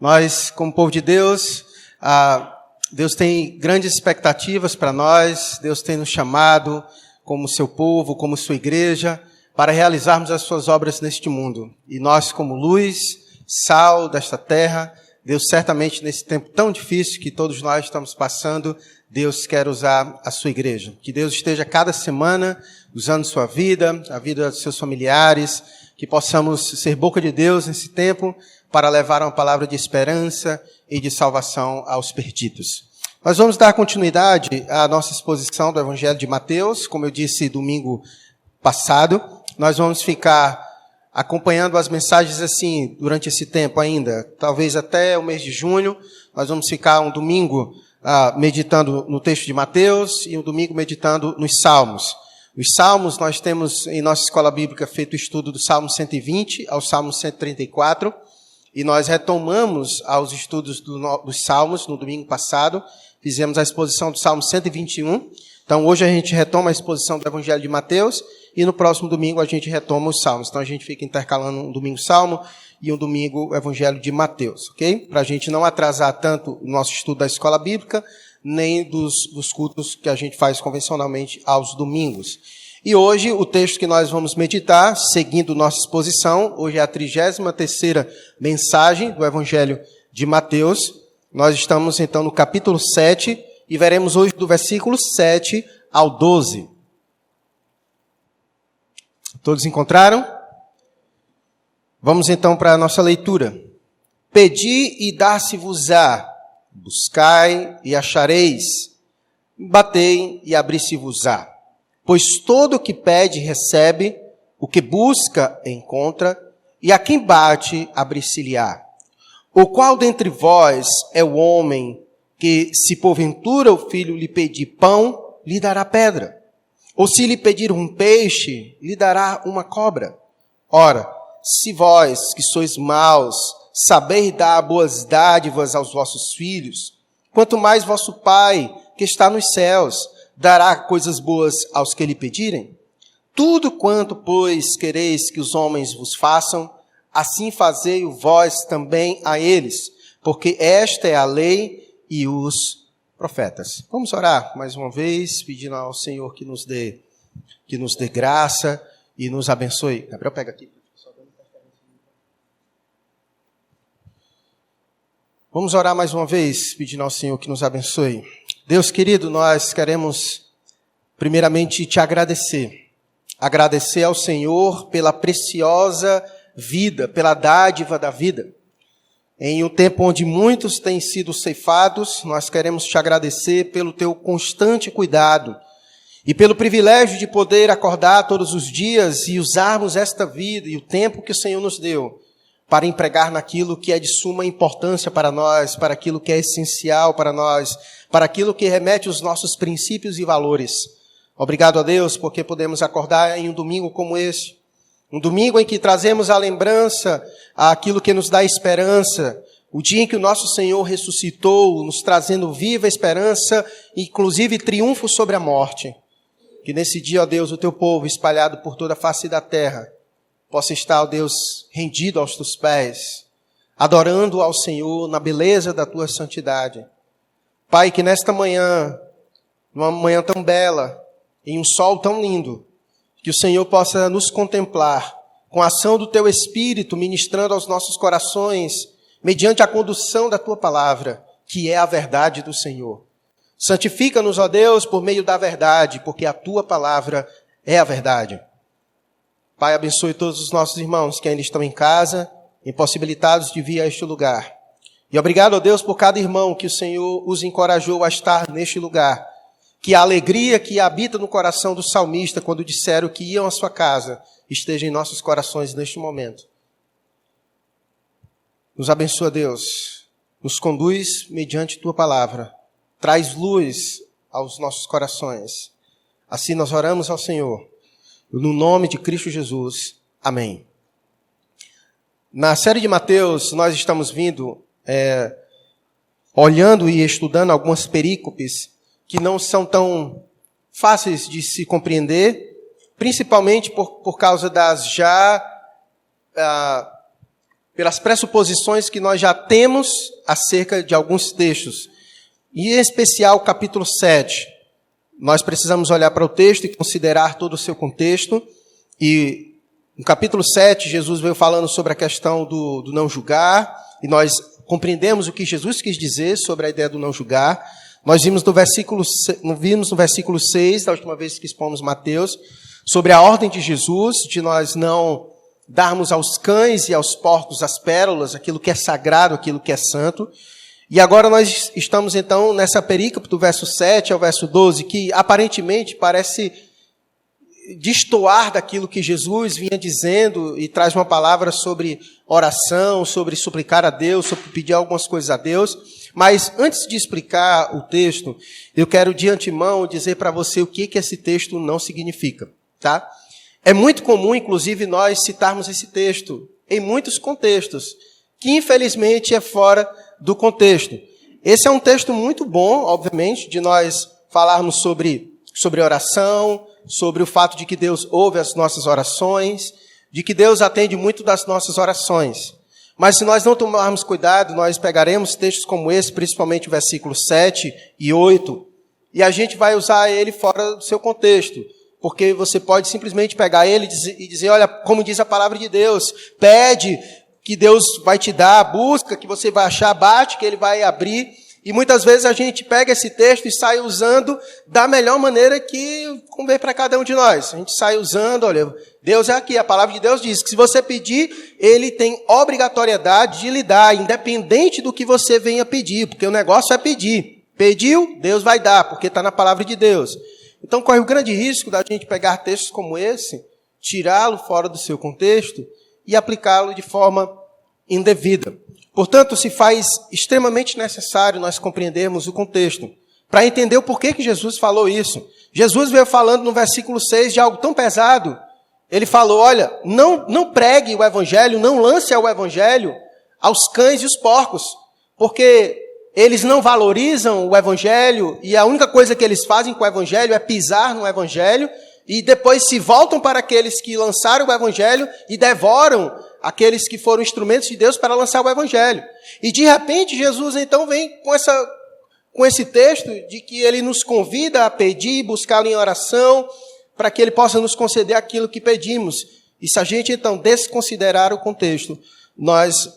Nós, como povo de Deus, Deus tem grandes expectativas para nós. Deus tem nos chamado como seu povo, como sua igreja, para realizarmos as suas obras neste mundo. E nós, como luz, sal desta terra, Deus certamente nesse tempo tão difícil que todos nós estamos passando, Deus quer usar a sua igreja. Que Deus esteja cada semana usando sua vida, a vida dos seus familiares, que possamos ser boca de Deus nesse tempo para levar uma palavra de esperança e de salvação aos perdidos. Nós vamos dar continuidade à nossa exposição do Evangelho de Mateus. Como eu disse domingo passado, nós vamos ficar acompanhando as mensagens assim durante esse tempo ainda, talvez até o mês de junho. Nós vamos ficar um domingo meditando no texto de Mateus e um domingo meditando nos Salmos. Os Salmos, nós temos em nossa escola bíblica feito o estudo do Salmo 120 ao Salmo 134, e nós retomamos aos estudos dos Salmos no domingo passado, fizemos a exposição do Salmo 121, então hoje a gente retoma a exposição do Evangelho de Mateus, e no próximo domingo a gente retoma os Salmos. Então a gente fica intercalando um domingo Salmo e um domingo o Evangelho de Mateus, ok? Para a gente não atrasar tanto o nosso estudo da escola bíblica, nem dos cultos que a gente faz convencionalmente aos domingos. E hoje o texto que nós vamos meditar, seguindo nossa exposição, hoje é a 33ª mensagem do Evangelho de Mateus. Nós estamos então no capítulo 7 e veremos hoje do versículo 7 ao 12. Todos encontraram? Vamos então para a nossa leitura. Pedi e dar-se-vos-á, buscai e achareis, batei e abri-se-vos-á. Pois todo o que pede recebe, o que busca encontra, e a quem bate abrir-se-lhe-á. O qual dentre vós é o homem que, se porventura o filho lhe pedir pão, lhe dará pedra? Ou se lhe pedir um peixe, lhe dará uma cobra? Ora, se vós, que sois maus, sabeis dar boas dádivas aos vossos filhos, quanto mais vosso Pai, que está nos céus, dará coisas boas aos que lhe pedirem? Tudo quanto, pois, quereis que os homens vos façam, assim fazei-o vós também a eles, porque esta é a lei e os profetas. Vamos orar mais uma vez, pedindo ao Senhor que nos dê graça e nos abençoe. Gabriel, pega aqui. Vamos orar mais uma vez, pedindo ao Senhor que nos abençoe. Deus querido, nós queremos primeiramente te agradecer. Agradecer ao Senhor pela preciosa vida, pela dádiva da vida. Em um tempo onde muitos têm sido ceifados, nós queremos te agradecer pelo teu constante cuidado e pelo privilégio de poder acordar todos os dias e usarmos esta vida e o tempo que o Senhor nos deu para empregar naquilo que é de suma importância para nós, para aquilo que é essencial para nós, para aquilo que remete aos nossos princípios e valores. Obrigado a Deus, porque podemos acordar em um domingo como esse, um domingo em que trazemos à lembrança aquilo que nos dá esperança, o dia em que o nosso Senhor ressuscitou, nos trazendo viva esperança, inclusive triunfo sobre a morte. Que nesse dia, ó Deus, o teu povo espalhado por toda a face da terra, possa estar, ó Deus, rendido aos teus pés, adorando ao Senhor na beleza da tua santidade. Pai, que nesta manhã, numa manhã tão bela, em um sol tão lindo, que o Senhor possa nos contemplar com a ação do teu Espírito, ministrando aos nossos corações, mediante a condução da tua palavra, que é a verdade do Senhor. Santifica-nos, ó Deus, por meio da verdade, porque a tua palavra é a verdade. Pai, abençoe todos os nossos irmãos que ainda estão em casa, impossibilitados de vir a este lugar. E obrigado, ó Deus, por cada irmão que o Senhor os encorajou a estar neste lugar. Que a alegria que habita no coração do salmista, quando disseram que iam à sua casa, esteja em nossos corações neste momento. Nos abençoa, Deus. Nos conduz mediante tua palavra. Traz luz aos nossos corações. Assim nós oramos ao Senhor. No nome de Cristo Jesus. Amém. Na série de Mateus, nós estamos vindo olhando e estudando algumas perícopes que não são tão fáceis de se compreender, principalmente por causa das já pelas pressuposições que nós já temos acerca de alguns textos, e em especial o capítulo 7. Nós precisamos olhar para o texto e considerar todo o seu contexto. E no capítulo 7, Jesus veio falando sobre a questão do não julgar, e nós compreendemos o que Jesus quis dizer sobre a ideia do não julgar. Nós vimos no versículo 6, da última vez que expomos Mateus, sobre a ordem de Jesus, de nós não darmos aos cães e aos porcos as pérolas, aquilo que é sagrado, aquilo que é santo. E agora nós estamos então nessa perícope do verso 7 ao verso 12, que aparentemente parece destoar daquilo que Jesus vinha dizendo e traz uma palavra sobre oração, sobre suplicar a Deus, sobre pedir algumas coisas a Deus. Mas antes de explicar o texto, eu quero de antemão dizer para você o que esse texto não significa, tá? É muito comum, inclusive, nós citarmos esse texto em muitos contextos, que infelizmente é fora do contexto. Esse é um texto muito bom, obviamente, de nós falarmos sobre oração, sobre o fato de que Deus ouve as nossas orações, de que Deus atende muito das nossas orações. Mas se nós não tomarmos cuidado, nós pegaremos textos como esse, principalmente o versículo 7 e 8, e a gente vai usar ele fora do seu contexto. Porque você pode simplesmente pegar ele e dizer, olha, como diz a palavra de Deus, pede que Deus vai te dar, busca que você vai achar, bate que ele vai abrir. E muitas vezes a gente pega esse texto e sai usando da melhor maneira que convém para cada um de nós. A gente sai usando, olha, Deus é aqui, a palavra de Deus diz que se você pedir, ele tem obrigatoriedade de lhe dar, independente do que você venha pedir, porque o negócio é pedir. Pediu, Deus vai dar, porque está na palavra de Deus. Então corre o grande risco da gente pegar textos como esse, tirá-lo fora do seu contexto e aplicá-lo de forma indevida. Portanto, se faz extremamente necessário nós compreendermos o contexto, para entender o porquê que Jesus falou isso. Jesus veio falando no versículo 6 de algo tão pesado. Ele falou, olha, não pregue o evangelho, não lance o evangelho aos cães e os porcos, porque eles não valorizam o evangelho e a única coisa que eles fazem com o evangelho é pisar no evangelho e depois se voltam para aqueles que lançaram o evangelho e devoram aqueles que foram instrumentos de Deus para lançar o evangelho. E de repente Jesus então vem com esse texto de que ele nos convida a pedir e buscá-lo em oração para que ele possa nos conceder aquilo que pedimos. E se a gente então desconsiderar o contexto, nós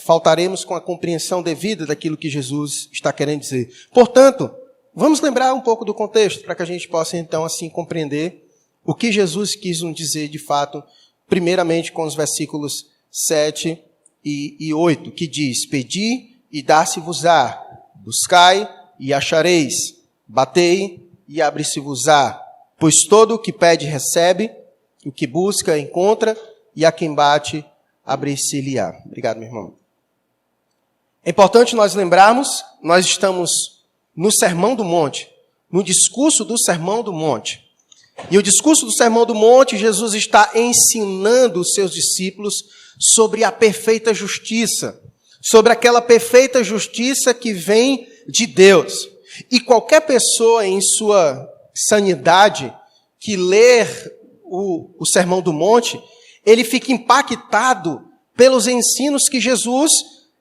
faltaremos com a compreensão devida daquilo que Jesus está querendo dizer. Portanto, vamos lembrar um pouco do contexto, para que a gente possa então assim compreender o que Jesus quis nos dizer de fato, primeiramente com os versículos 7 e 8, que diz, pedi e dá-se-vos-á, buscai e achareis, batei e abre-se-vos-á, pois todo o que pede recebe, o que busca encontra, e a quem bate abrir-se-lhe-á. Obrigado, meu irmão. É importante nós lembrarmos, nós estamos no Sermão do Monte, no discurso do Sermão do Monte. E o discurso do Sermão do Monte, Jesus está ensinando os seus discípulos sobre a perfeita justiça, sobre aquela perfeita justiça que vem de Deus. E qualquer pessoa em sua sanidade que ler o Sermão do Monte, ele fica impactado pelos ensinos que Jesus,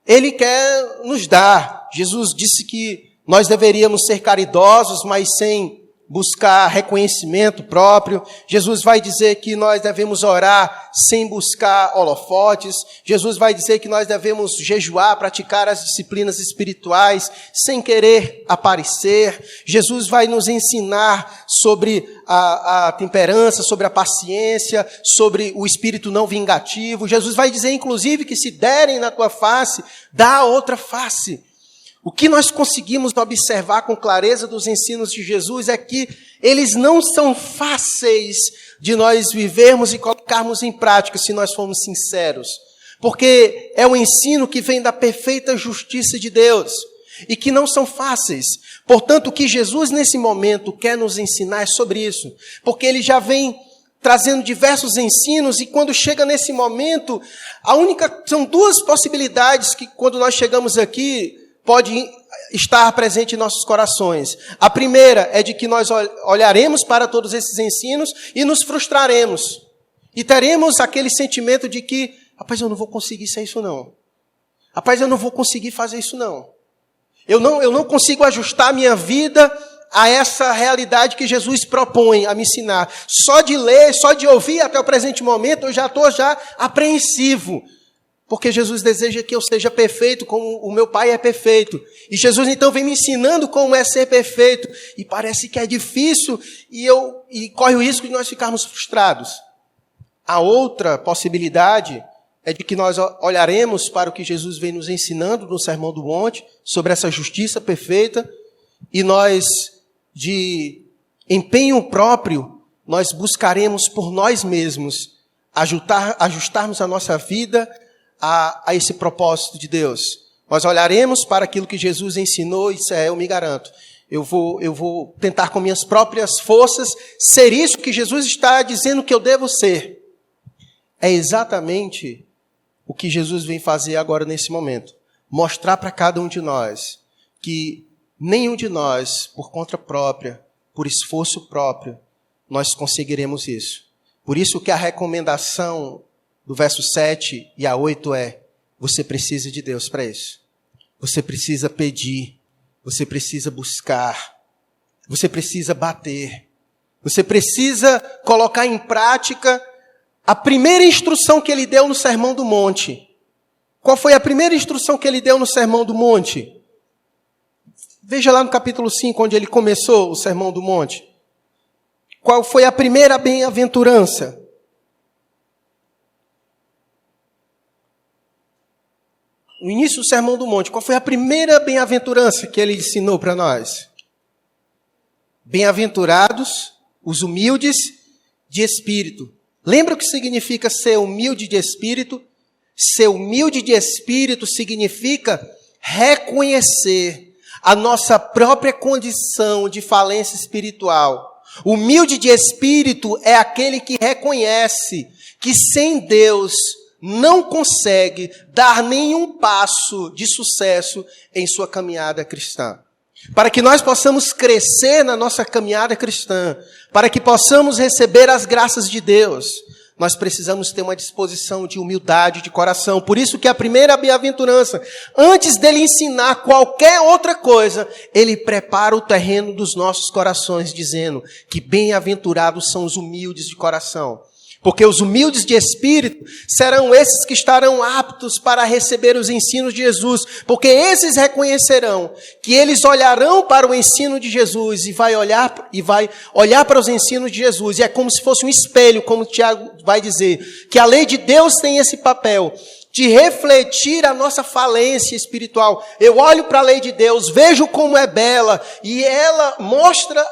ele quer nos dar. Jesus disse que nós deveríamos ser caridosos, mas sem buscar reconhecimento próprio. Jesus vai dizer que nós devemos orar sem buscar holofotes. Jesus vai dizer que nós devemos jejuar, praticar as disciplinas espirituais sem querer aparecer. Jesus vai nos ensinar sobre a temperança, sobre a paciência, sobre o espírito não vingativo. Jesus vai dizer, inclusive, que se derem na tua face, dá a outra face. O que nós conseguimos observar com clareza dos ensinos de Jesus é que eles não são fáceis de nós vivermos e colocarmos em prática, se nós formos sinceros. Porque é um ensino que vem da perfeita justiça de Deus e que não são fáceis. Portanto, o que Jesus nesse momento quer nos ensinar é sobre isso. Porque ele já vem trazendo diversos ensinos e quando chega nesse momento, são duas possibilidades que quando nós chegamos aqui, pode estar presente em nossos corações. A primeira é de que nós olharemos para todos esses ensinos e nos frustraremos. E teremos aquele sentimento de que rapaz, eu não vou conseguir ser isso não. Rapaz, eu não vou conseguir fazer isso não. Eu não consigo ajustar a minha vida a essa realidade que Jesus propõe a me ensinar. Só de ler, só de ouvir até o presente momento, eu já estou apreensivo. Porque Jesus deseja que eu seja perfeito como o meu Pai é perfeito. E Jesus então vem me ensinando como é ser perfeito. E parece que é difícil e corre o risco de nós ficarmos frustrados. A outra possibilidade é de que nós olharemos para o que Jesus vem nos ensinando no Sermão do Monte, sobre essa justiça perfeita, e nós, de empenho próprio, nós buscaremos por nós mesmos ajustarmos a nossa vida a esse propósito de Deus. Nós olharemos para aquilo que Jesus ensinou e eu me garanto, eu vou tentar com minhas próprias forças ser isso que Jesus está dizendo que eu devo ser. É exatamente o que Jesus vem fazer agora nesse momento. Mostrar para cada um de nós que nenhum de nós, por conta própria, por esforço próprio, nós conseguiremos isso. Por isso que a recomendação do verso 7 e a 8 é: você precisa de Deus para isso. Você precisa pedir, você precisa buscar, você precisa bater, você precisa colocar em prática a primeira instrução que ele deu no Sermão do Monte. Qual foi a primeira instrução que ele deu no Sermão do Monte? Veja lá no capítulo 5, onde ele começou o Sermão do Monte. Qual foi a primeira bem-aventurança? No início do Sermão do Monte, qual foi a primeira bem-aventurança que ele ensinou para nós? Bem-aventurados os humildes de espírito. Lembra o que significa ser humilde de espírito? Ser humilde de espírito significa reconhecer a nossa própria condição de falência espiritual. Humilde de espírito é aquele que reconhece que sem Deus não consegue dar nenhum passo de sucesso em sua caminhada cristã. Para que nós possamos crescer na nossa caminhada cristã, para que possamos receber as graças de Deus, nós precisamos ter uma disposição de humildade de coração. Por isso que a primeira bem-aventurança, antes dele ensinar qualquer outra coisa, ele prepara o terreno dos nossos corações, dizendo que bem-aventurados são os humildes de coração. Porque os humildes de espírito serão esses que estarão aptos para receber os ensinos de Jesus. Porque esses reconhecerão que eles olharão para o ensino de Jesus e vai olhar para os ensinos de Jesus. E é como se fosse um espelho, como Tiago vai dizer, que a lei de Deus tem esse papel de refletir a nossa falência espiritual. Eu olho para a lei de Deus, vejo como é bela, e ela mostra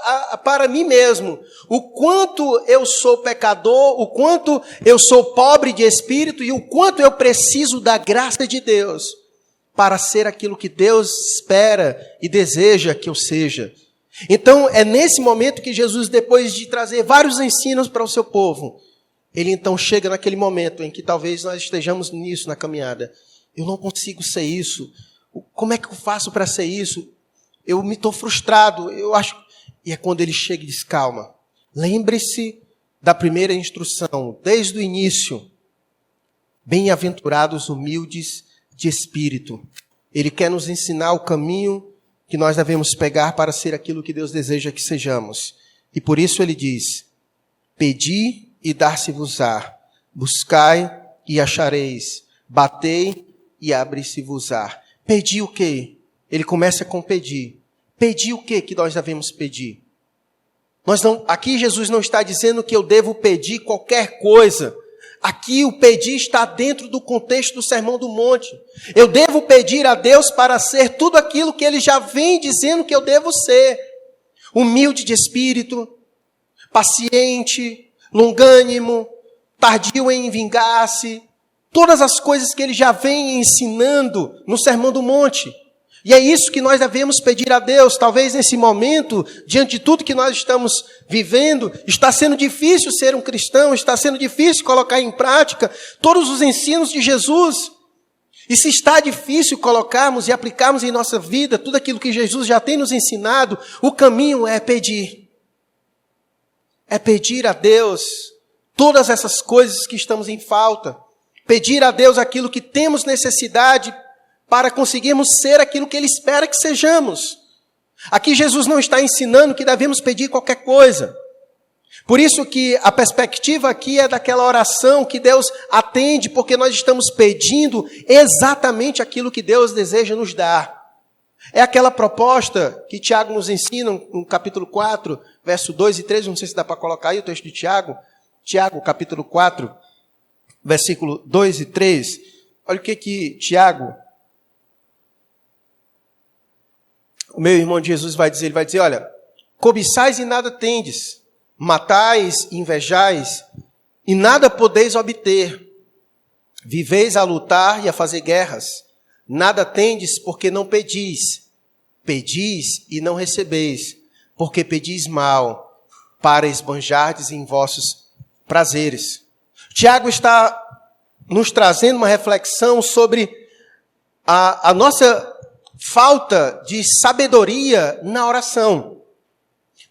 para mim mesmo o quanto eu sou pecador, o quanto eu sou pobre de espírito e o quanto eu preciso da graça de Deus para ser aquilo que Deus espera e deseja que eu seja. Então, é nesse momento que Jesus, depois de trazer vários ensinos para o seu povo, ele então chega naquele momento em que talvez nós estejamos nisso na caminhada. Eu não consigo ser isso. Como é que eu faço para ser isso? Eu me estou frustrado. Eu acho. E é quando ele chega e diz: calma. Lembre-se da primeira instrução, desde o início. Bem-aventurados humildes de espírito. Ele quer nos ensinar o caminho que nós devemos pegar para ser aquilo que Deus deseja que sejamos. E por isso ele diz: pedi e dar-se-vos-á, buscai e achareis, batei e abre-se-vos-á. Pedir o quê? Ele começa com pedir. Pedir o quê que nós devemos pedir? Aqui Jesus não está dizendo que eu devo pedir qualquer coisa. Aqui o pedir está dentro do contexto do Sermão do Monte. Eu devo pedir a Deus para ser tudo aquilo que Ele já vem dizendo que eu devo ser. Humilde de espírito, paciente, longânimo, tardio em vingar-se, todas as coisas que ele já vem ensinando no Sermão do Monte. E é isso que nós devemos pedir a Deus. Talvez nesse momento, diante de tudo que nós estamos vivendo, está sendo difícil ser um cristão, está sendo difícil colocar em prática todos os ensinos de Jesus. E se está difícil colocarmos e aplicarmos em nossa vida tudo aquilo que Jesus já tem nos ensinado, o caminho é pedir. É pedir a Deus todas essas coisas que estamos em falta. Pedir a Deus aquilo que temos necessidade para conseguirmos ser aquilo que Ele espera que sejamos. Aqui Jesus não está ensinando que devemos pedir qualquer coisa. Por isso que a perspectiva aqui é daquela oração que Deus atende, porque nós estamos pedindo exatamente aquilo que Deus deseja nos dar. É aquela proposta que Tiago nos ensina no capítulo 4, verso 2 e 3, não sei se dá para colocar aí o texto de Tiago. Tiago, capítulo 4, versículo 2 e 3. Olha o que Tiago, o meu irmão de Jesus vai dizer. Ele vai dizer, olha, cobiçais e nada tendes, matais, invejais, e nada podeis obter. Viveis a lutar e a fazer guerras. Nada tendes porque não pedis. Pedis e não recebeis, porque pedis mal, para esbanjardes em vossos prazeres. Tiago está nos trazendo uma reflexão sobre a nossa falta de sabedoria na oração.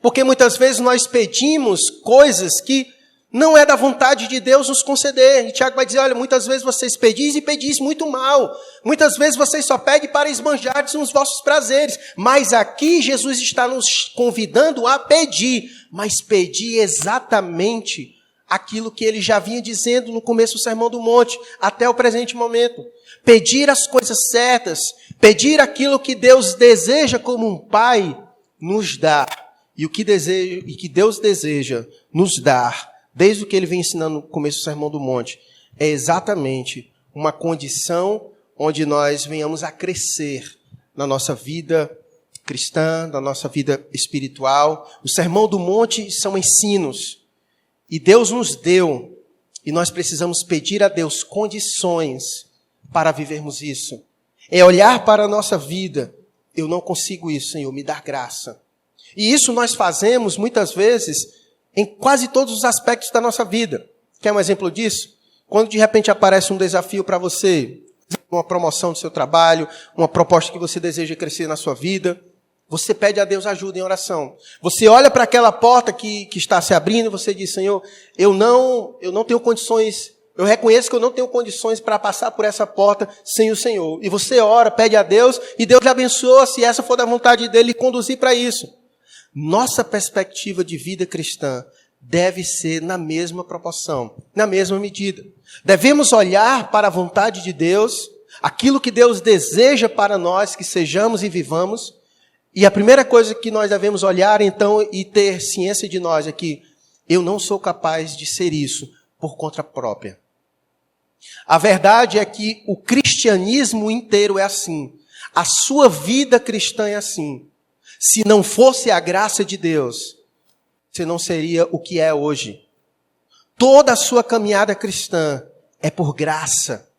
Porque muitas vezes nós pedimos coisas que não é da vontade de Deus nos conceder. E Tiago vai dizer, olha, muitas vezes vocês pedis e pedis muito mal. Muitas vezes vocês só pedem para esbanjardes nos vossos prazeres. Mas aqui Jesus está nos convidando a pedir. Mas pedir exatamente aquilo que ele já vinha dizendo no começo do Sermão do Monte, até o presente momento. Pedir as coisas certas. Pedir aquilo que Deus deseja como um pai nos dar. E o que Deus deseja nos dar, desde o que ele vem ensinando no começo do Sermão do Monte, é exatamente uma condição onde nós venhamos a crescer na nossa vida cristã, na nossa vida espiritual. O Sermão do Monte são ensinos. E Deus nos deu, e nós precisamos pedir a Deus condições para vivermos isso. É olhar para a nossa vida. Eu não consigo isso, Senhor, me dá graça. E isso nós fazemos, muitas vezes, em quase todos os aspectos da nossa vida. Quer um exemplo disso? Quando de repente aparece um desafio para você, uma promoção do seu trabalho, uma proposta que você deseja crescer na sua vida, você pede a Deus ajuda em oração. Você olha para aquela porta que está se abrindo e você diz, Senhor, eu não tenho condições, eu reconheço que eu não tenho condições para passar por essa porta sem o Senhor. E você ora, pede a Deus e Deus lhe abençoa, se essa for da vontade dele, conduzir para isso. Nossa perspectiva de vida cristã deve ser na mesma proporção, na mesma medida. Devemos olhar para a vontade de Deus, aquilo que Deus deseja para nós, que sejamos e vivamos. E a primeira coisa que nós devemos olhar, então, e ter ciência de nós é que eu não sou capaz de ser isso por conta própria. A verdade é que o cristianismo inteiro é assim. A sua vida cristã é assim. Se não fosse a graça de Deus, você não seria o que é hoje. Toda a sua caminhada cristã é por graça,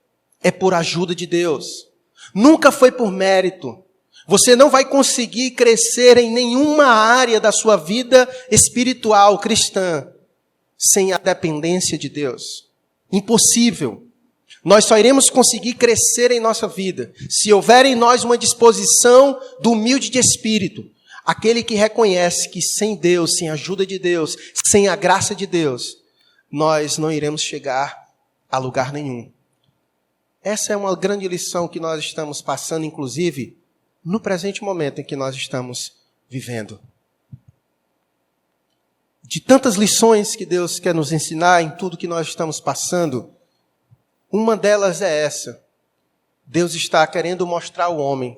é por ajuda de Deus. Nunca foi por mérito. Você não vai conseguir crescer em nenhuma área da sua vida espiritual cristã sem a dependência de Deus. Impossível. Nós só iremos conseguir crescer em nossa vida se houver em nós uma disposição do humilde de espírito. Aquele que reconhece que sem Deus, sem a ajuda de Deus, sem a graça de Deus, nós não iremos chegar a lugar nenhum. Essa é uma grande lição que nós estamos passando, inclusive, no presente momento em que nós estamos vivendo. De tantas lições que Deus quer nos ensinar em tudo que nós estamos passando, uma delas é essa. Deus está querendo mostrar ao homem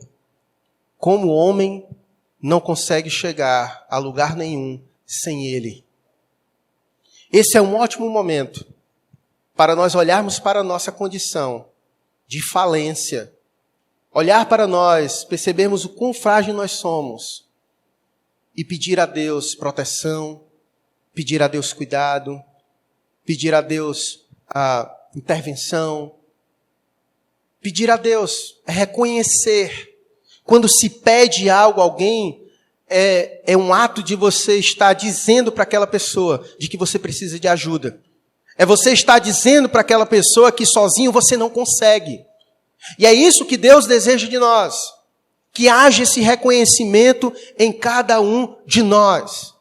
como o homem não consegue chegar a lugar nenhum sem Ele. Esse é um ótimo momento para nós olharmos para a nossa condição de falência, olhar para nós, percebermos o quão frágil nós somos e pedir a Deus proteção, pedir a Deus cuidado, pedir a Deus a intervenção, pedir a Deus reconhecer. Quando se pede algo a alguém, é um ato de você estar dizendo para aquela pessoa de que você precisa de ajuda. É você estar dizendo para aquela pessoa que sozinho você não consegue. E é isso que Deus deseja de nós. Que haja esse reconhecimento em cada um de nós.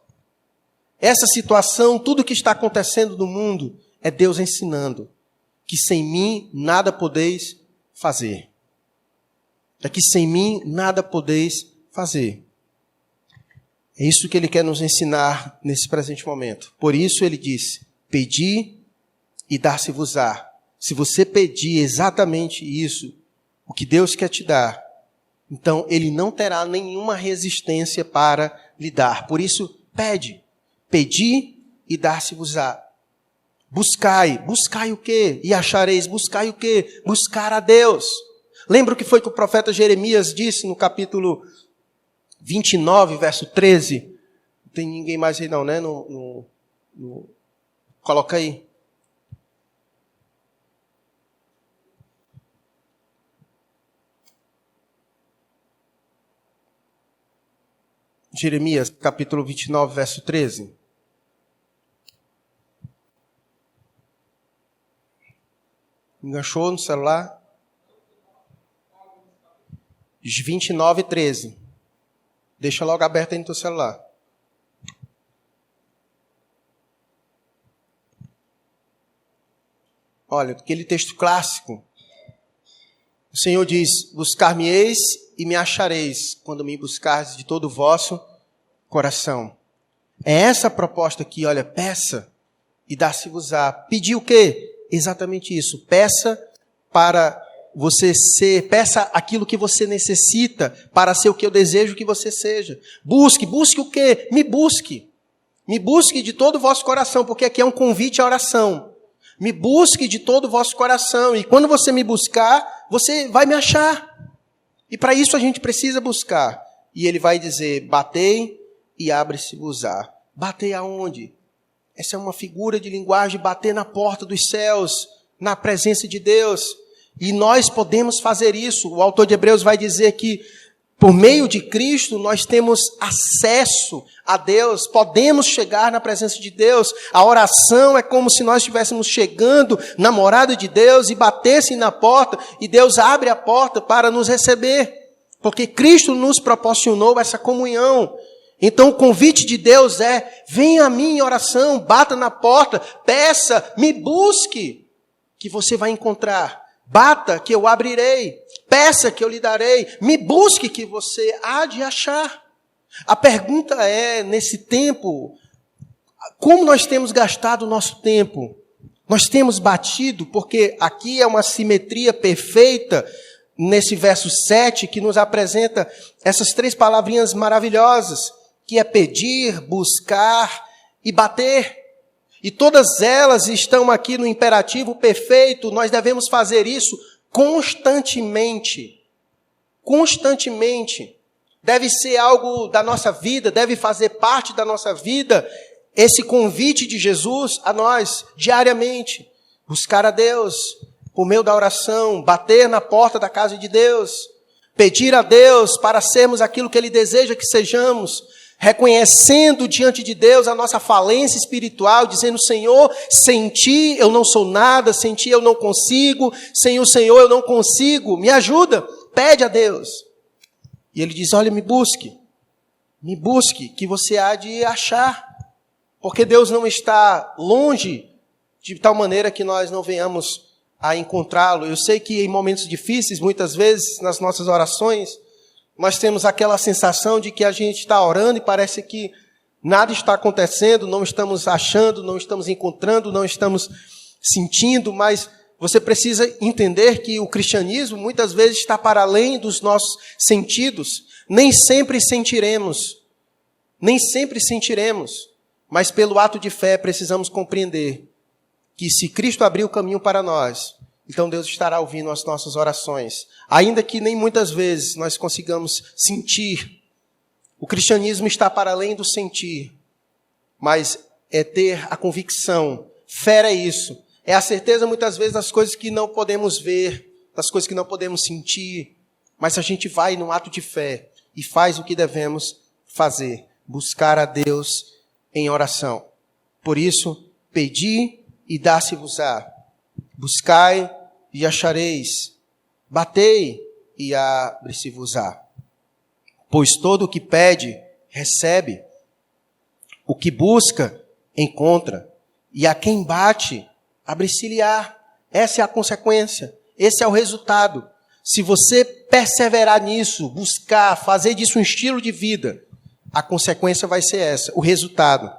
Essa situação, tudo que está acontecendo no mundo, é Deus ensinando. que sem mim nada podeis fazer. É que sem mim nada podeis fazer. É isso que ele quer nos ensinar nesse presente momento. Por isso ele disse, pedi e dar-se-vos-á. Se você pedir exatamente isso, o que Deus quer te dar, então ele não terá nenhuma resistência para lhe dar. Por isso, pedi e dar-se-vos-á. Buscai o quê? E achareis, buscai o quê? Buscar a Deus. Lembra o que foi que o profeta Jeremias disse no capítulo 29, verso 13? Não tem ninguém mais aí não, né? Coloca aí. Jeremias, capítulo 29, verso 13. Enganchou no celular? 29, 13. Deixa logo aberto aí no teu celular. Olha, aquele texto clássico. O Senhor diz, buscar-me-eis e me achareis, quando me buscardes de todo o vosso coração. É essa a proposta aqui, olha, peça e dá-se-vos-á. Pedir o quê? Exatamente isso. Peça para você ser, peça aquilo que você necessita para ser o que eu desejo que você seja. Busque o quê? Me busque. Me busque de todo o vosso coração, porque aqui é um convite à oração. Me busque de todo o vosso coração. E quando você me buscar, você vai me achar. E para isso a gente precisa buscar. E ele vai dizer, batei e abre-se-vos-á. Batei aonde? Essa é uma figura de linguagem, bater na porta dos céus, na presença de Deus. E nós podemos fazer isso. O autor de Hebreus vai dizer que, por meio de Cristo, nós temos acesso a Deus, podemos chegar na presença de Deus. A oração é como se nós estivéssemos chegando na morada de Deus e batessem na porta, e Deus abre a porta para nos receber. Porque Cristo nos proporcionou essa comunhão. Então o convite de Deus é, venha a mim em oração, bata na porta, peça, me busque, que você vai encontrar. Bata, que eu abrirei. Peça, que eu lhe darei. Me busque, que você há de achar. A pergunta é, nesse tempo, como nós temos gastado o nosso tempo? Nós temos batido, porque aqui é uma simetria perfeita, nesse verso 7, que nos apresenta essas três palavrinhas maravilhosas, que é pedir, buscar e bater. E todas elas estão aqui no imperativo perfeito. Nós devemos fazer isso constantemente. Constantemente. Deve ser algo da nossa vida, deve fazer parte da nossa vida, esse convite de Jesus a nós, diariamente. Buscar a Deus, por meio da oração, bater na porta da casa de Deus, pedir a Deus para sermos aquilo que Ele deseja que sejamos, reconhecendo diante de Deus a nossa falência espiritual, dizendo, Senhor, sem Ti eu não sou nada, sem Ti eu não consigo, sem o Senhor eu não consigo, me ajuda, pede a Deus. E Ele diz, olha, me busque, que você há de achar, porque Deus não está longe, de tal maneira que nós não venhamos a encontrá-lo. Eu sei que em momentos difíceis, muitas vezes, nas nossas orações, nós temos aquela sensação de que a gente está orando e parece que nada está acontecendo, não estamos achando, não estamos encontrando, não estamos sentindo, mas você precisa entender que o cristianismo muitas vezes está para além dos nossos sentidos. Nem sempre sentiremos, mas pelo ato de fé precisamos compreender que se Cristo abrir o caminho para nós, então Deus estará ouvindo as nossas orações. Ainda que nem muitas vezes nós consigamos sentir. O cristianismo está para além do sentir. Mas é ter a convicção. Fé é isso. É a certeza muitas vezes das coisas que não podemos ver, das coisas que não podemos sentir. Mas a gente vai num ato de fé e faz o que devemos fazer. Buscar a Deus em oração. Por isso, pedi e dá-se-vos-á. Buscai e achareis, batei e abre-se-vos-á. Pois todo o que pede, recebe, o que busca, encontra, e a quem bate, abre-se-lhe-á. Essa é a consequência. Esse é o resultado. Se você perseverar nisso, buscar, fazer disso um estilo de vida, a consequência vai ser essa, o resultado.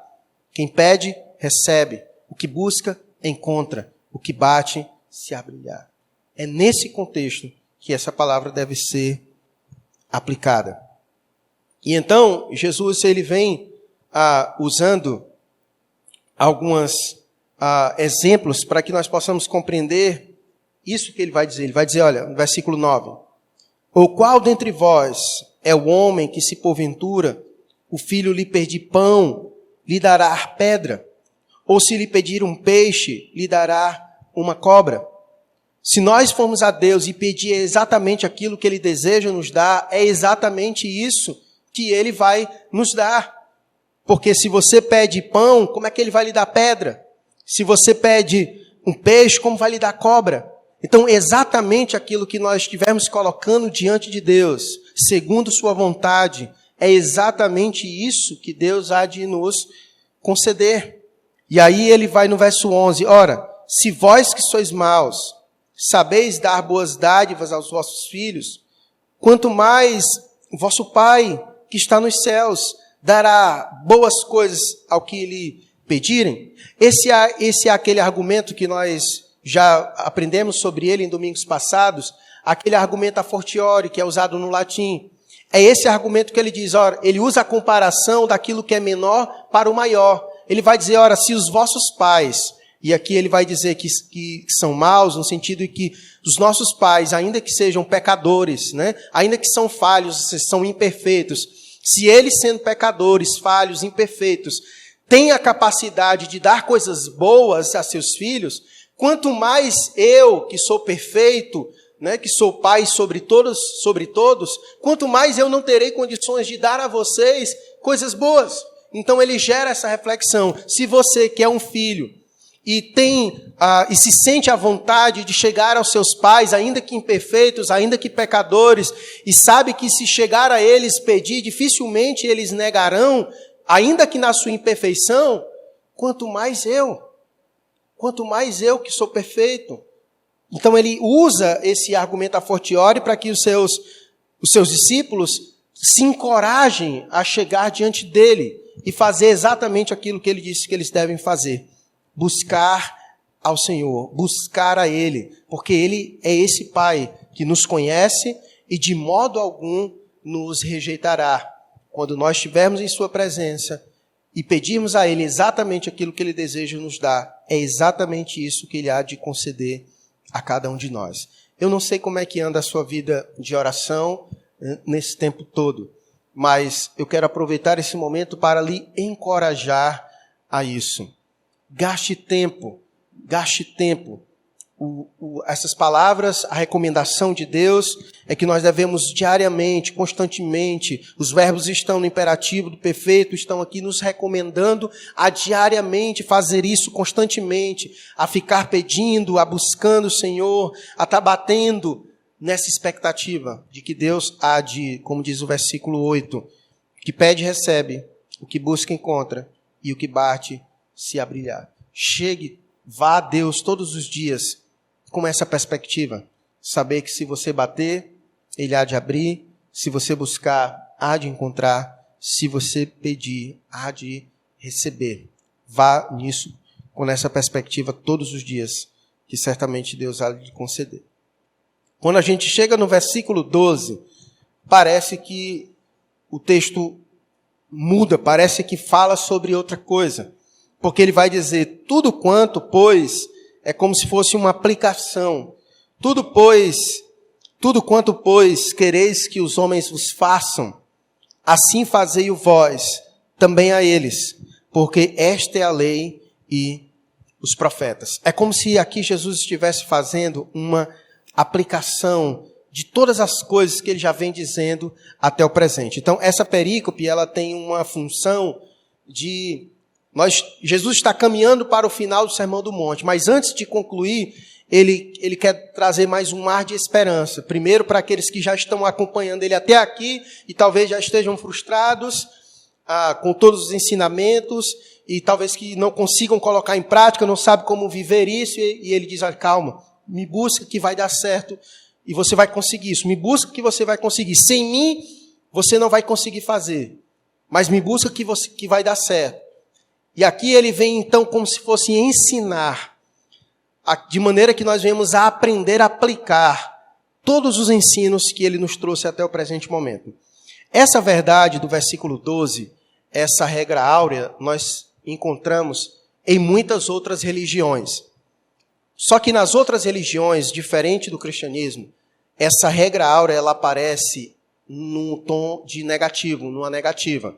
Quem pede, recebe. O que busca, encontra. O que bate, se abrirá. É nesse contexto que essa palavra deve ser aplicada. E então, Jesus ele vem usando alguns exemplos para que nós possamos compreender isso que ele vai dizer. Ele vai dizer, olha, no versículo 9. Ou qual dentre vós é o homem que, se porventura o filho lhe pedir pão, lhe dará pedra? Ou se lhe pedir um peixe, lhe dará uma cobra? Se nós formos a Deus e pedir exatamente aquilo que Ele deseja nos dar, é exatamente isso que Ele vai nos dar. Porque se você pede pão, como é que Ele vai lhe dar pedra? Se você pede um peixe, como vai lhe dar cobra? Então, exatamente aquilo que nós estivermos colocando diante de Deus, segundo sua vontade, é exatamente isso que Deus há de nos conceder. E aí ele vai no verso 11, ora, se vós que sois maus, sabeis dar boas dádivas aos vossos filhos, quanto mais vosso Pai, que está nos céus, dará boas coisas ao que lhe pedirem. Esse é aquele argumento que nós já aprendemos sobre ele em domingos passados, aquele argumento a fortiori, que é usado no latim. É esse argumento que ele diz, ora, ele usa a comparação daquilo que é menor para o maior. Ele vai dizer, ora, se os vossos pais, e aqui ele vai dizer que são maus, no sentido de que os nossos pais, ainda que sejam pecadores, né, ainda que são falhos, são imperfeitos, se eles sendo pecadores, falhos, imperfeitos, têm a capacidade de dar coisas boas a seus filhos, quanto mais eu, que sou perfeito, né, que sou pai sobre todos, quanto mais eu não terei condições de dar a vocês coisas boas. Então ele gera essa reflexão. Se você que é um filho e e se sente à vontade de chegar aos seus pais, ainda que imperfeitos, ainda que pecadores, e sabe que se chegar a eles pedir, dificilmente eles negarão, ainda que na sua imperfeição, quanto mais eu que sou perfeito. Então ele usa esse argumento a fortiori para que os seus discípulos se encorajem a chegar diante dele e fazer exatamente aquilo que ele disse que eles devem fazer. Buscar ao Senhor, buscar a Ele, porque Ele é esse Pai que nos conhece e de modo algum nos rejeitará. Quando nós estivermos em Sua presença e pedirmos a Ele exatamente aquilo que Ele deseja nos dar, é exatamente isso que Ele há de conceder a cada um de nós. Eu não sei como é que anda a sua vida de oração nesse tempo todo, mas eu quero aproveitar esse momento para lhe encorajar a isso. Gaste tempo. Essas palavras, a recomendação de Deus é que nós devemos diariamente, constantemente, os verbos estão no imperativo do perfeito, estão aqui nos recomendando a diariamente fazer isso constantemente, a ficar pedindo, a buscando o Senhor, a estar batendo nessa expectativa de que Deus há de, como diz o versículo 8, o que pede recebe, o que busca encontra e o que bate se abrirá. Chegue, vá a Deus todos os dias com essa perspectiva. Saber que se você bater, Ele há de abrir. Se você buscar, há de encontrar. Se você pedir, há de receber. Vá nisso com essa perspectiva todos os dias, que certamente Deus há de conceder. Quando a gente chega no versículo 12, parece que o texto muda, parece que fala sobre outra coisa. Porque ele vai dizer, tudo quanto, pois, é como se fosse uma aplicação. Tudo quanto, pois, quereis que os homens vos façam, assim fazei-o vós, também a eles, porque esta é a lei e os profetas. É como se aqui Jesus estivesse fazendo uma aplicação de todas as coisas que ele já vem dizendo até o presente. Então, essa perícope, ela tem uma função de... Jesus está caminhando para o final do Sermão do Monte, mas antes de concluir, ele quer trazer mais um ar de esperança. Primeiro, para aqueles que já estão acompanhando ele até aqui e talvez já estejam frustrados com todos os ensinamentos, e talvez que não consigam colocar em prática, não sabem como viver isso, e ele diz, calma, me busca que vai dar certo e você vai conseguir isso. Me busca que você vai conseguir. Sem mim, você não vai conseguir fazer, mas me busca que vai dar certo. E aqui ele vem então como se fosse ensinar, de maneira que nós venhamos a aprender a aplicar todos os ensinos que ele nos trouxe até o presente momento. Essa verdade do versículo 12, essa regra áurea, nós encontramos em muitas outras religiões. Só que nas outras religiões, diferente do cristianismo, essa regra áurea ela aparece num tom de negativo, numa negativa.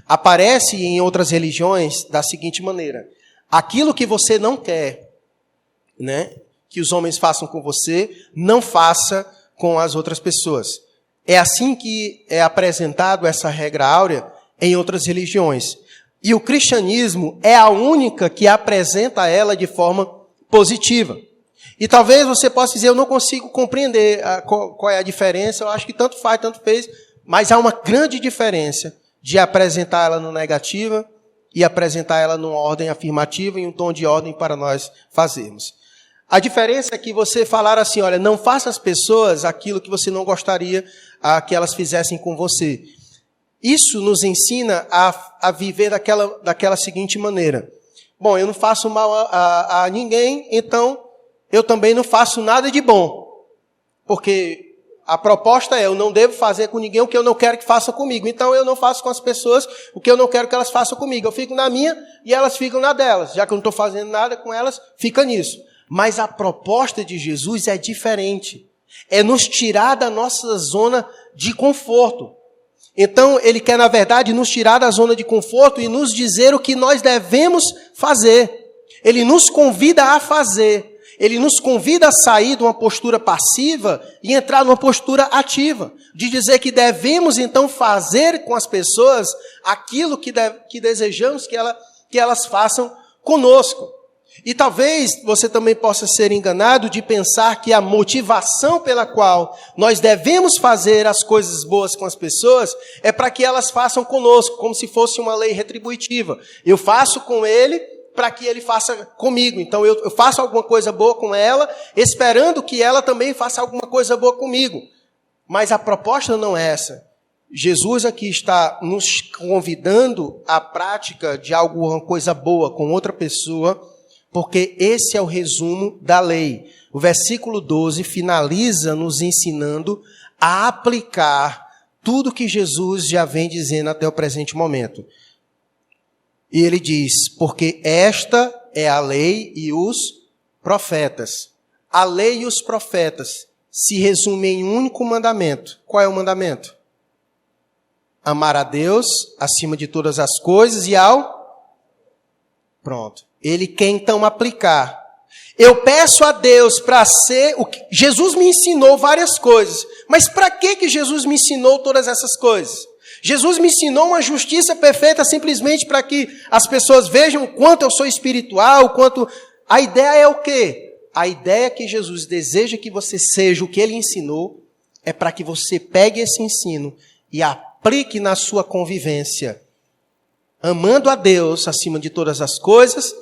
Aparece em outras religiões da seguinte maneira: aquilo que você não quer, que os homens façam com você, não faça com as outras pessoas. É assim que é apresentado essa regra áurea em outras religiões. E o cristianismo é a única que apresenta ela de forma positiva. E talvez você possa dizer, eu não consigo compreender qual é a diferença, eu acho que tanto faz, tanto fez, mas há uma grande diferença de apresentar ela no negativa e apresentar ela numa ordem afirmativa, em um tom de ordem para nós fazermos. A diferença é que você falar assim, olha, não faça às pessoas aquilo que você não gostaria que elas fizessem com você. Isso nos ensina a viver daquela seguinte maneira. Bom, eu não faço mal a ninguém, então eu também não faço nada de bom. Porque a proposta é, eu não devo fazer com ninguém o que eu não quero que faça comigo. Então eu não faço com as pessoas o que eu não quero que elas façam comigo. Eu fico na minha e elas ficam na delas. Já que eu não estou fazendo nada com elas, fica nisso. Mas a proposta de Jesus é diferente. É nos tirar da nossa zona de conforto. Então, ele quer, na verdade, nos tirar da zona de conforto e nos dizer o que nós devemos fazer. Ele nos convida a fazer. Ele nos convida a sair de uma postura passiva e entrar numa postura ativa. De dizer que devemos, então, fazer com as pessoas aquilo que desejamos que elas façam conosco. E talvez você também possa ser enganado de pensar que a motivação pela qual nós devemos fazer as coisas boas com as pessoas é para que elas façam conosco, como se fosse uma lei retributiva. Eu faço com ele para que ele faça comigo. Então eu faço alguma coisa boa com ela, esperando que ela também faça alguma coisa boa comigo. Mas a proposta não é essa. Jesus aqui está nos convidando à prática de alguma coisa boa com outra pessoa, porque esse é o resumo da lei. O versículo 12 finaliza nos ensinando a aplicar tudo que Jesus já vem dizendo até o presente momento. E ele diz, porque esta é a lei e os profetas. A lei e os profetas se resumem em um único mandamento. Qual é o mandamento? Amar a Deus acima de todas as coisas e Pronto. Ele quer então aplicar. Eu peço a Deus para ser o que Jesus me ensinou várias coisas. Mas para que Jesus me ensinou todas essas coisas? Jesus me ensinou uma justiça perfeita simplesmente para que as pessoas vejam o quanto eu sou espiritual, o quanto... A ideia é o quê? A ideia que Jesus deseja que você seja o que ele ensinou é para que você pegue esse ensino e aplique na sua convivência, amando a Deus acima de todas as coisas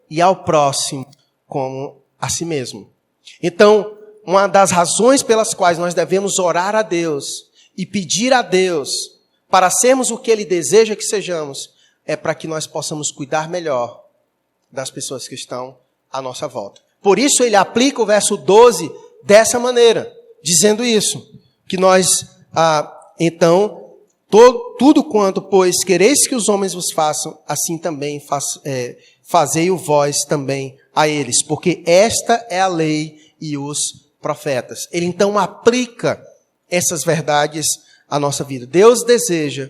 e ao próximo como a si mesmo. Então, uma das razões pelas quais nós devemos orar a Deus e pedir a Deus para sermos o que Ele deseja que sejamos, é para que nós possamos cuidar melhor das pessoas que estão à nossa volta. Por isso ele aplica o verso 12 dessa maneira, dizendo isso, que nós, então, tudo quanto, pois, quereis que os homens vos façam, assim também fazei-o vós também a eles, porque esta é a lei e os profetas. Ele então aplica essas verdades à nossa vida. Deus deseja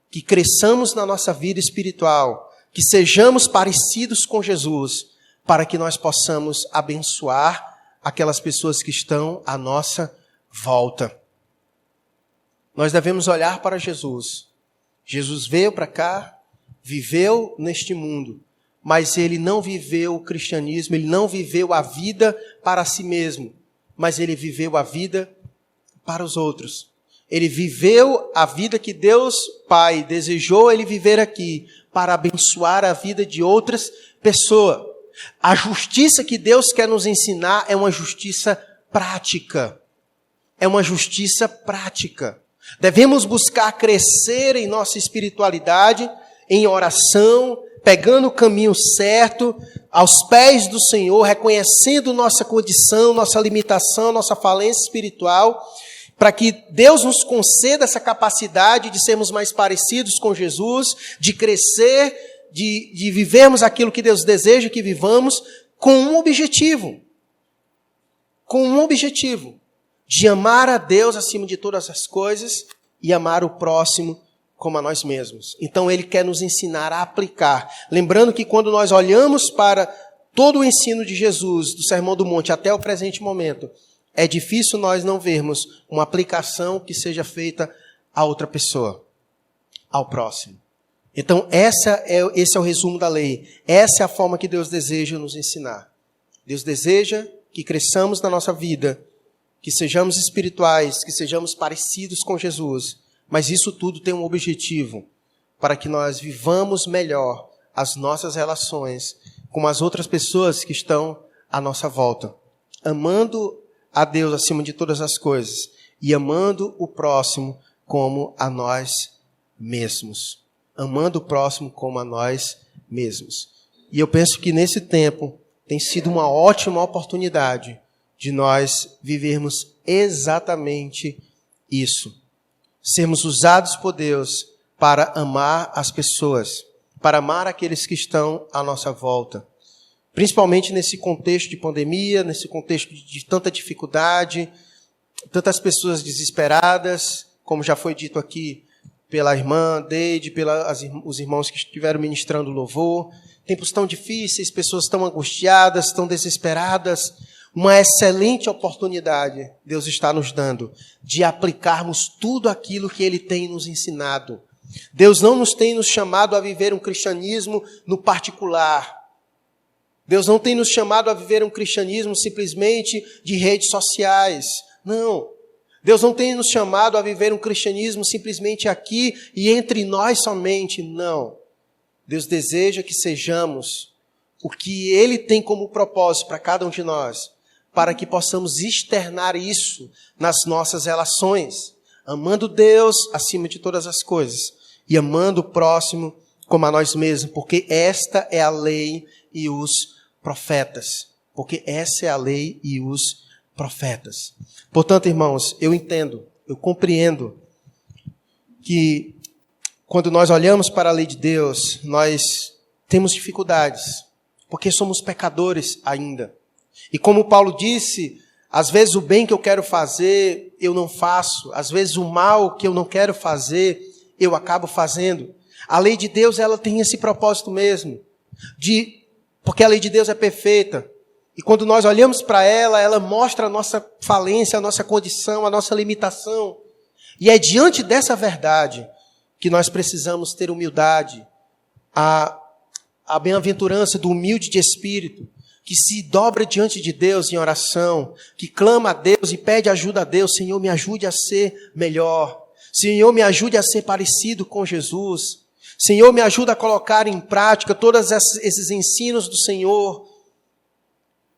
que cresçamos na nossa vida espiritual, que sejamos parecidos com Jesus, para que nós possamos abençoar aquelas pessoas que estão à nossa volta. Nós devemos olhar para Jesus. Jesus veio para cá, viveu neste mundo, mas ele não viveu o cristianismo, ele não viveu a vida para si mesmo, mas ele viveu a vida para os outros. Ele viveu a vida que Deus Pai desejou ele viver aqui para abençoar a vida de outras pessoas. A justiça que Deus quer nos ensinar é uma justiça prática. É uma justiça prática. Devemos buscar crescer em nossa espiritualidade, em oração, pegando o caminho certo, aos pés do Senhor, reconhecendo nossa condição, nossa limitação, nossa falência espiritual, para que Deus nos conceda essa capacidade de sermos mais parecidos com Jesus, de crescer, de vivermos aquilo que Deus deseja que vivamos, com um objetivo. Com um objetivo. De amar a Deus acima de todas as coisas e amar o próximo como a nós mesmos. Então Ele quer nos ensinar a aplicar. Lembrando que quando nós olhamos para todo o ensino de Jesus, do Sermão do Monte até o presente momento, é difícil nós não vermos uma aplicação que seja feita a outra pessoa, ao próximo. Então esse é o resumo da lei. Essa é a forma que Deus deseja nos ensinar. Deus deseja que cresçamos na nossa vida, que sejamos espirituais, que sejamos parecidos com Jesus. Mas isso tudo tem um objetivo, para que nós vivamos melhor as nossas relações com as outras pessoas que estão à nossa volta. Amando a Deus acima de todas as coisas e amando o próximo como a nós mesmos. Amando o próximo como a nós mesmos. E eu penso que nesse tempo tem sido uma ótima oportunidade de nós vivermos exatamente isso. Sermos usados por Deus para amar as pessoas, para amar aqueles que estão à nossa volta. Principalmente nesse contexto de pandemia, nesse contexto de tanta dificuldade, tantas pessoas desesperadas, como já foi dito aqui pela irmã Deide, os irmãos que estiveram ministrando louvor. Tempos tão difíceis, pessoas tão angustiadas, tão desesperadas. Uma excelente oportunidade Deus está nos dando de aplicarmos tudo aquilo que Ele tem nos ensinado. Deus não nos tem nos chamado a viver um cristianismo no particular. Deus não tem nos chamado a viver um cristianismo simplesmente de redes sociais. Não. Deus não tem nos chamado a viver um cristianismo simplesmente aqui e entre nós somente. Não. Deus deseja que sejamos o que Ele tem como propósito para cada um de nós, para que possamos externar isso nas nossas relações, amando Deus acima de todas as coisas e amando o próximo como a nós mesmos, porque esta é a lei e os profetas. Porque essa é a lei e os profetas. Portanto, irmãos, eu entendo, eu compreendo que quando nós olhamos para a lei de Deus, nós temos dificuldades, porque somos pecadores ainda. E como Paulo disse, às vezes o bem que eu quero fazer, eu não faço. Às vezes o mal que eu não quero fazer, eu acabo fazendo. A lei de Deus, ela tem esse propósito mesmo, porque a lei de Deus é perfeita. E quando nós olhamos para ela, ela mostra a nossa falência, a nossa condição, a nossa limitação. E é diante dessa verdade que nós precisamos ter humildade, a bem-aventurança do humilde de espírito, que se dobra diante de Deus em oração, que clama a Deus e pede ajuda a Deus. Senhor, me ajude a ser melhor. Senhor, me ajude a ser parecido com Jesus. Senhor, me ajude a colocar em prática todos esses ensinos do Senhor.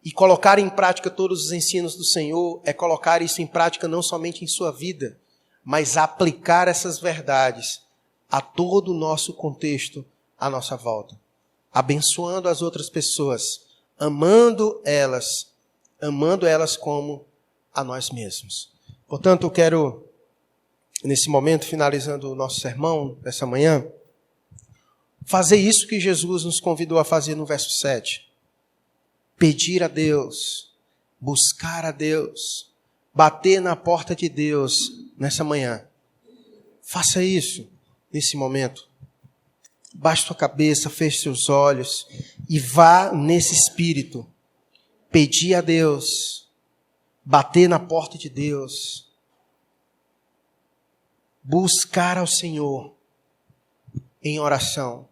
E colocar em prática todos os ensinos do Senhor é colocar isso em prática não somente em sua vida, mas aplicar essas verdades a todo o nosso contexto à nossa volta. Abençoando as outras pessoas, amando elas como a nós mesmos. Portanto, eu quero, nesse momento, finalizando o nosso sermão dessa manhã, fazer isso que Jesus nos convidou a fazer no verso 7. Pedir a Deus, buscar a Deus, bater na porta de Deus nessa manhã. Faça isso nesse momento. Baixe sua cabeça, feche seus olhos e vá nesse espírito. Pedir a Deus, bater na porta de Deus, buscar ao Senhor em oração.